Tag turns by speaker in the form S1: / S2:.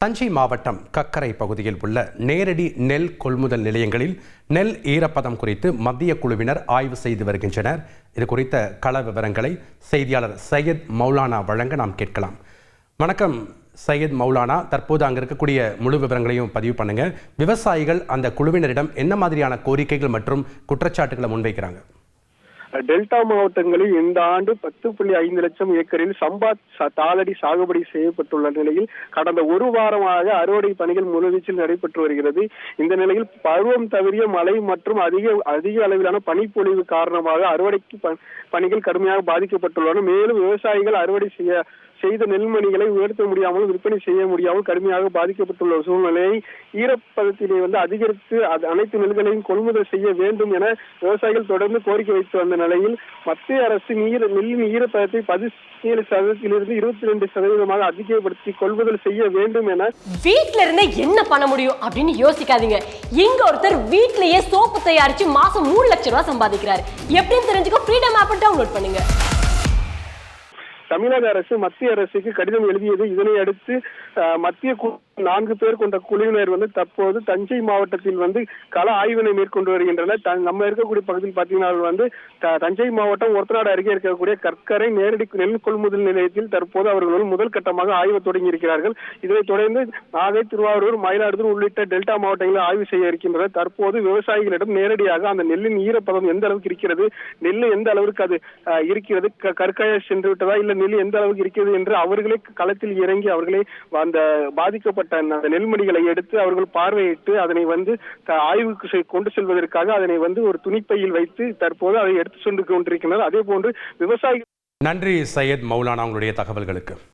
S1: தஞ்சை மாவட்டம் கக்கரை பகுதியில் உள்ள நேரடி நெல் கொள்முதல் நிலையங்களில் நெல் ஈரப்பதம் குறித்து மத்திய குழுவினர் ஆய்வு செய்து வருகின்றனர். இது குறித்த கள விவரங்களை செய்தியாளர் சையத் மௌலானா வழங்க நாம் கேட்கலாம். வணக்கம் சையத் மௌலானா, தற்போது அங்கே இருக்கக்கூடிய முழு விவரங்களையும் பதிவு பண்ணுங்க. விவசாயிகள் அந்த குழுவினரிடம் என்ன மாதிரியான கோரிக்கைகள் மற்றும் குற்றச்சாட்டுகளை முன்வைக்கிறாங்க?
S2: டெல்டா மாவட்டங்களில் இந்த ஆண்டு 10.5 லட்சம் ஏக்கரில் சம்பா தாளடி சாகுபடி செய்யப்பட்டுள்ள நிலையில் கடந்த ஒரு வாரமாக அறுவடை பணிகள் முழுவீச்சில் நடைபெற்று வருகிறது. இந்த நிலையில் பருவம் தவறிய மழை மற்றும் அதிக அளவிலான பனிப்பொழிவு காரணமாக அறுவடைக்கு பணிகள் கடுமையாக பாதிக்கப்பட்டுள்ளன. மேலும் விவசாயிகள் அறுவடை செய்த நெல்மணிகளை உயர்த்த முடியாமல் விற்பனை செய்ய முடியாமல் கடுமையாக பாதிக்கப்பட்டுள்ள சூழ்நிலையை ஈரப்பதத்திலே அதிகரித்து அனைத்து நெல்களையும் கொள்முதல் செய்ய வேண்டும் என விவசாயிகள் தொடர்ந்து கோரிக்கை வைத்து வந்த நிலையில் மத்திய அரசு நெல்லின் ஈரப்பதத்தை 17% 22% அதிகப்படுத்தி கொள்முதல் செய்ய வேண்டும் என.
S3: வீட்ல இருந்தே என்ன பண்ண முடியும் அப்படின்னு யோசிக்காதீங்க. இங்க ஒருத்தர் வீட்லயே சோப்பு தயாரிச்சு மாசம் 3 லட்சம் ரூபாய் சம்பாதிக்கிறார். எப்படின்னு தெரிஞ்சுக்க ஃப்ரீடம் ஆப் டவுன்லோட் பண்ணுங்க.
S2: தமிழக அரசு மத்திய அரசுக்கு கடிதம் எழுதியது. இதனை அடுத்து மத்திய 4 பேர் கொண்ட குழுவினர் தற்போது தஞ்சை மாவட்டத்தில் கள ஆய்வினை மேற்கொண்டு வருகின்றனர். நம்ம இருக்கக்கூடிய பகுதியில் பார்த்தீங்கன்னா தஞ்சை மாவட்டம் ஒரத்தநாடு அருகே இருக்கக்கூடிய கற்கரை நேரடி நெல் கொள்முதல் நிலையத்தில் தற்போது அவர்கள் முதல் கட்டமாக ஆய்வு தொடங்கி இருக்கிறார்கள். இதனைத் தொடர்ந்து நாகை, திருவாரூர், மயிலாடுதுறை உள்ளிட்ட டெல்டா மாவட்டங்களில் ஆய்வு செய்ய இருக்கின்றனர். தற்போது விவசாயிகளிடம் நேரடியாக அந்த நெல்லின் ஈரப்பதம் எந்த அளவுக்கு இருக்கிறது, நெல் எந்த அளவுக்கு அது இருக்கிறது, கற்காய சென்று விட்டதா, இல்ல நெல் எந்த அளவுக்கு இருக்கிறது என்று அவர்களே களத்தில் இறங்கி அவர்களே அந்த பாதிக்கப்பட்ட அந்த நெல்மணிகளை எடுத்து அவர்கள் பார்வையிட்டு அதனை ஆய்வுக்கு கொண்டு செல்வதற்காக அதனை ஒரு துணிப்பையில் வைத்து தற்போது அதை எடுத்து சென்று கொண்டிருக்கின்றனர். அதே போன்று விவசாயிகள்.
S1: நன்றி சையத் மௌலானா, உங்களுடைய தகவல்களுக்கு.